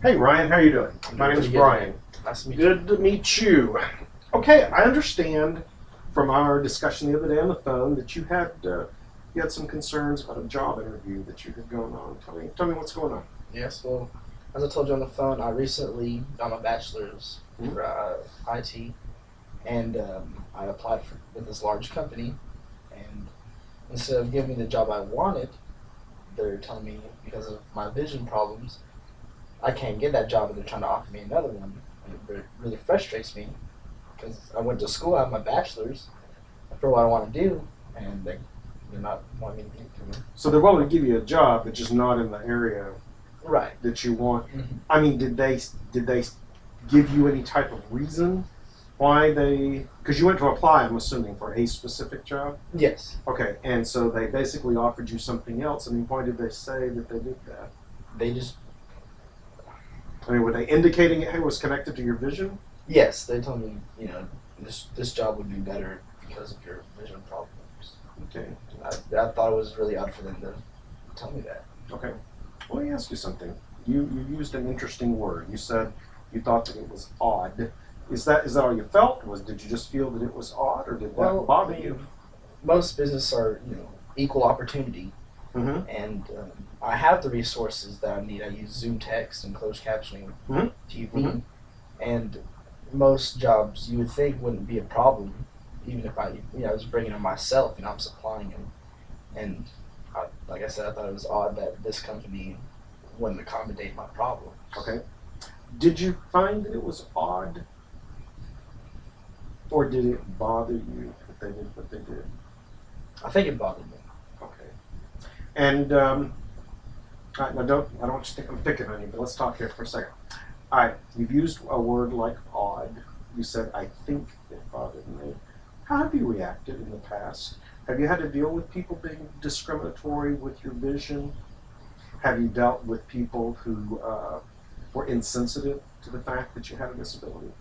Hey Ryan, how you doing? My name is Brian. Nice to meet you. Good to meet you. Okay, I understand from our discussion the other day on the phone that you had some concerns about a job interview that you had going on. Tell me what's going on. Yes, well, as I told you on the phone, I recently got my bachelor's Mhm. for IT, and I applied with this large company, and instead of giving me the job I wanted, they're telling me because of my vision problems, I can't get that job, and they're trying to offer me another one. And it really frustrates me because I went to school, I have my bachelor's for what I want to do, and they're not wanting me to give it to me. So they're willing to give you a job, but just not in the area Right. that you want. Mhm. I mean, did they give you any type of reason why they? Because you went to apply, I'm assuming, for a specific job. Yes. Okay, and so they basically offered you something else. I mean, why did they say that they did that? They just I mean, were they indicating it was connected to your vision? Yes, they told me, this job would be better because of your vision problems. Okay. I thought it was really odd for them to tell me that. Okay. Well, let me ask you something. You used an interesting word. You said you thought that it was odd. Is that all you felt? Did you just feel that it was odd, or did that bother you? Most business are, equal opportunity, Mm-hmm. and I have the resources that I need. I use Zoom text and closed captioning, Mhm. TV, Mhm. and most jobs you would think wouldn't be a problem, even if I was bringing them myself. I'm supplying them, and like I said, I thought it was odd that this company wouldn't accommodate my problems. Okay. Did you find that it was odd, or did it bother you that they did what they did? I think it bothered me. Okay. And all right, now I don't want you to think I'm picking on you, but let's talk here for a second. All right, you've used a word like odd. You said, I think it bothered me. How have you reacted in the past? Have you had to deal with people being discriminatory with your vision? Have you dealt with people who were insensitive to the fact that you had a disability?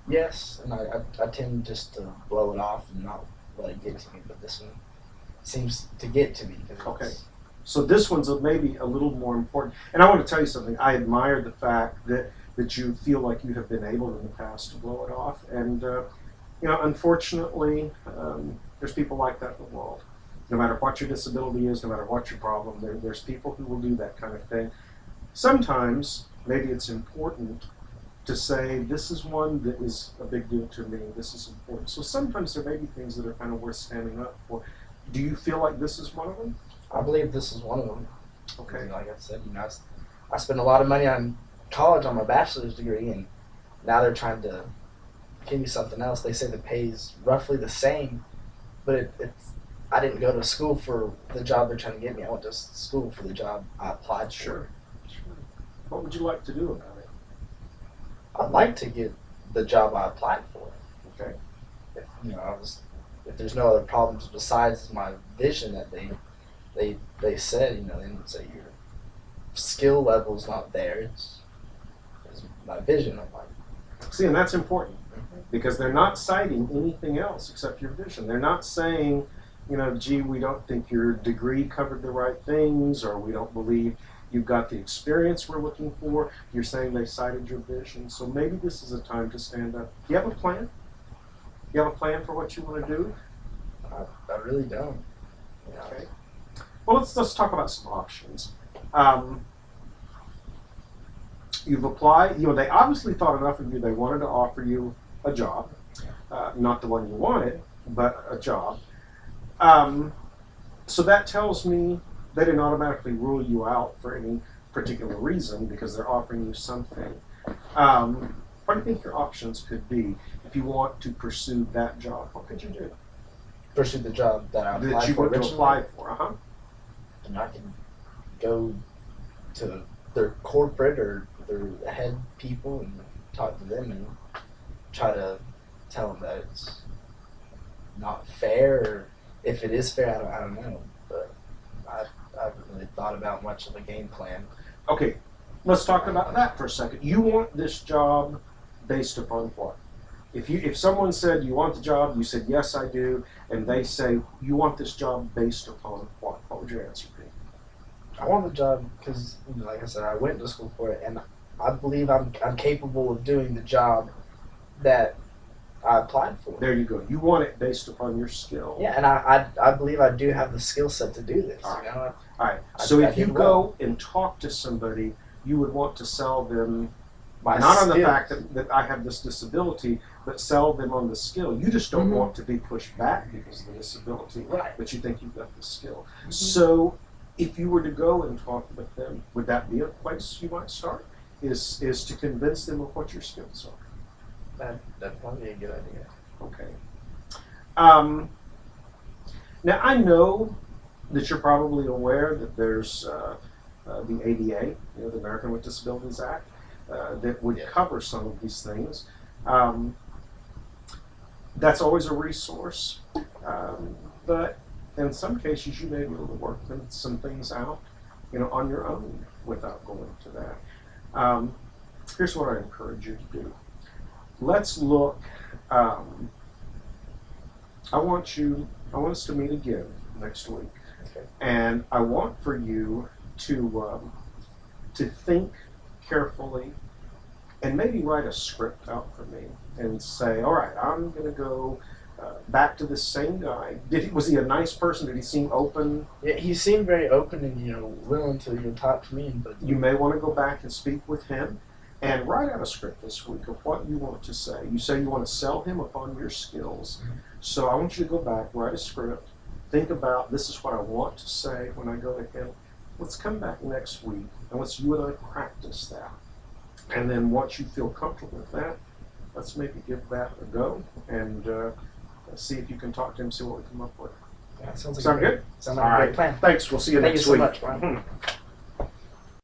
Yes, and I tend just to blow it off and not let it get to me, but this one seems to get to me. Okay. So this one's maybe a little more important. And I want to tell you something. I admire the fact that you feel like you have been able in the past to blow it off. And, unfortunately, there's people like that in the world. No matter what your disability is, no matter what your problem, there's people who will do that kind of thing. Sometimes, maybe it's important to say, this is one that is a big deal to me, this is important. So sometimes there may be things that are kind of worth standing up for. Do you feel like this is one of them? I believe this is one of them. Okay. Like I said, I spent a lot of money on college on my bachelor's degree, and now they're trying to give me something else. They say the pay is roughly the same, but I didn't go to school for the job they're trying to get me. I went to school for the job I applied for. Sure. What would you like to do about it? I'd like to get the job I applied for. Okay. If there's no other problems besides my vision that they said, they didn't say your skill level's not there. It's my vision. I'm like, See, and that's important because they're not citing anything else except your vision. They're not saying, gee, we don't think your degree covered the right things, or we don't believe you've got the experience we're looking for. You're saying they cited your vision. So maybe this is a time to stand up. Do you have a plan? You have a plan for what you want to do? I really don't. Okay. Well, let's talk about some options. You've applied. They obviously thought enough of you. They wanted to offer you a job, not the one you wanted, but a job. So that tells me they didn't automatically rule you out for any particular reason because they're offering you something. What do you think your options could be if you want to pursue that job? What could you do? Pursue the job that I applied That you for want to originally. apply for, And I can go to their corporate or their head people and talk to them and try to tell them that it's not fair, or if it is fair, I don't know. But I haven't really thought about much of a game plan. Okay, let's talk about that for a second. You want this job based upon what? If someone said you want the job, you said yes I do, and they say you want this job based upon what would your answer be? I want the job because, like I said, I went to school for it, and I believe I'm capable of doing the job that I applied for. There you go. You want it based upon your skill. Yeah, and I believe I do have the skill set to do this. All right. You know? All right. I So think I if you did go well. and talk to somebody, you would want to sell them My not on the skills. fact that I have this disability, but sell them on the skill. You just don't Mhm. want to be pushed back because of the disability, Right. but you think you've got the skill. Mhm. So if you were to go and talk with them, would that be a place you might start? Is to convince them of what your skills are. That'd probably be a good idea. Okay. Now I know that you're probably aware that there's the ADA, the American with Disabilities Act, that would Yeah. cover some of these things. That's always a resource, but in some cases you may be able to work some things out, on your own without going to that. Here's what I encourage you to do. Let's look. I want us to meet again next week, Okay. and I want for you to think carefully and maybe write a script out for me and say, all right, I'm going to go back to this same guy. Was he a nice person? Did he seem open? Yeah, he seemed very open and willing to talk to me. But You may want to go back and speak with him and write out a script this week of what you want to say. You say you want to sell him upon your skills. Mhm. So I want you to go back, write a script, think about this is what I want to say when I go to him. Let's come back next week and let's you and I practice that. And then once you feel comfortable with that, let's maybe give that a go and see if you can talk to him, see what we come up with. yeah, sounds like Sound a great, good? Sounds All like a right. great plan. Thanks. We'll see you Thank next you so week. much, Brian.